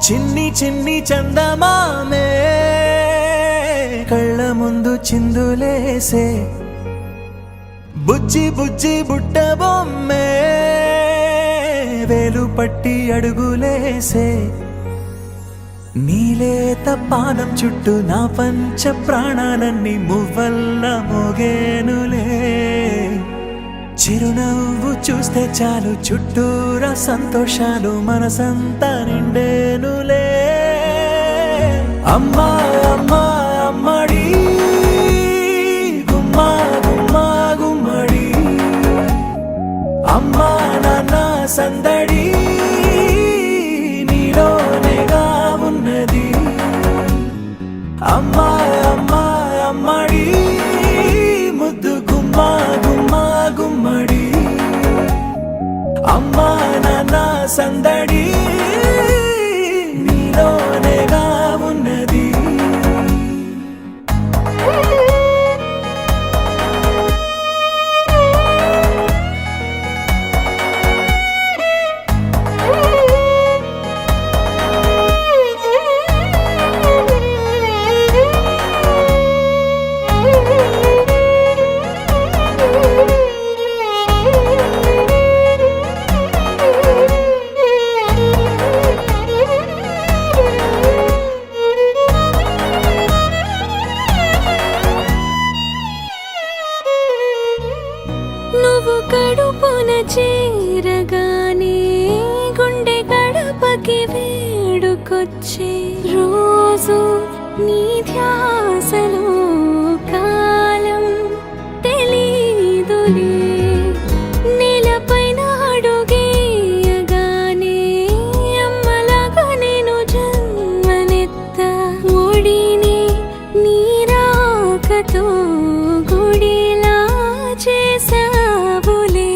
చిన్ని చిన్ని చందమామే కళ్ళ ముందు చిందులేసే బుజ్జి బుజ్జి బుట్ట బొమ్మే వేలు పట్టి అడుగులేసే నీలేత పాదం చుట్టూ నా పంచ ప్రాణాలన్నీ మువ్వల్ల మోగేనులే చిరునవ్వు చూస్తే చాలు చుట్టూరా సంతోషాలు మనసంతా నిండేనులే అమ్మా అమ్మా అమ్మడి గుమ్మా గుమ్మా గుమ్మడి అమ్మా నాన్న సందడి నీలోనేగా ఉన్నది అమ్మా అమ్మా అమ్మడి ముద్దు గుమ్మా గుమ్మా గుమ్మడి అమ్మా నాన్న సందడి నీలోనేగా ఉన్నది నువ్వు కడుపున చేరగానే గుండె గడపకి వేడుకొచ్చే రోజు నీ ధ్యాసలో కాలం తెలీదులే నేలపైన అడుగేయగానే అమ్మలాగా నేను జన్మనెత్త ఒడిని నీ రాకతో గుడిలా చేసావులే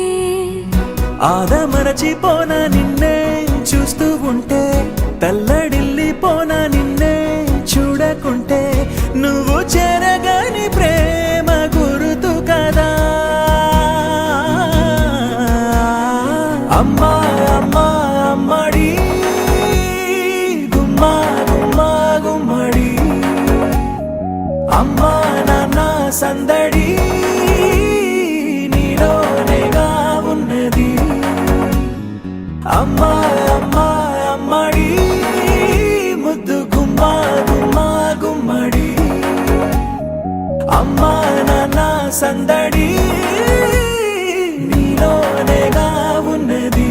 ఆదమరచిపోన నిన్నే చూస్తూ ఉంటే తల్లడిల్లిపోన నిన్నే చూడకుంటే నువ్వు చెరగని ప్రేమ గురుతు కదా అమ్మా అమ్మా అమ్మడి గుమ్మా గుమ్మా గుమ్మడి అమ్మా నాన్న సందడి నీలోనేగా ఉన్నది అమ్మా అమ్మా అమ్మడి ముద్దు గుమ్మా గుమ్మా గుమ్మడి అమ్మా నాన్న సందడి నీలోనేగా ఉన్నది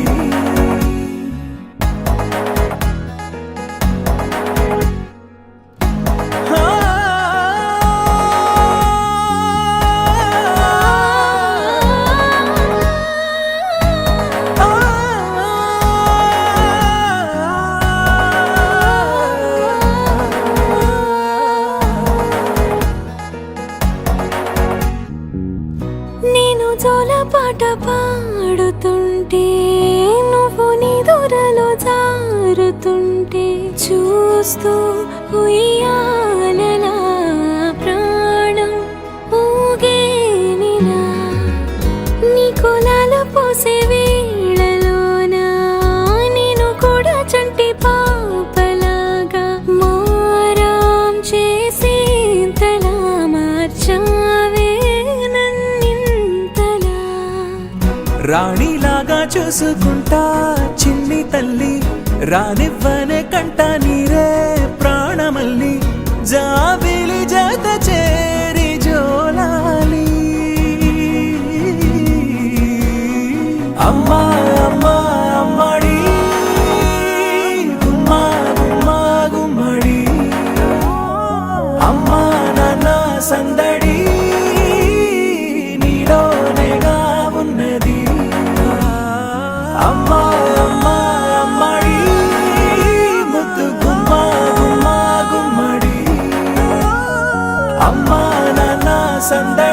నేను జోలపాట పాడుతుంటే నువ్వు నీ దూరలో జారుతుంటే చూస్తూ ఉయ్యాలలా ప్రాణం ఊగేనిలా నీ కులాల పోసే వేళలోన నేను కూడా చంటి పాపలాగా మారాం చేసేంతలా మార్చావే రాణిలాగా చూసుకుంటా చిన్ని తల్లి రానివ్వనే కంట నీరే ప్రాణమల్లి జాబిలి జత చేరి జోలాలి అమ్మా అమ్మా అమ్మడి గుమ్మా గుమ్మా గుమ్మడి అమ్మా నాన్న సందడి నీలోనేగా ఉన్నది అమ్మా అమ్మా అమ్మడి ముద్దు గుమ్మా గుమ్మా గుమ్మడి అమ్మా నాన్న సందడి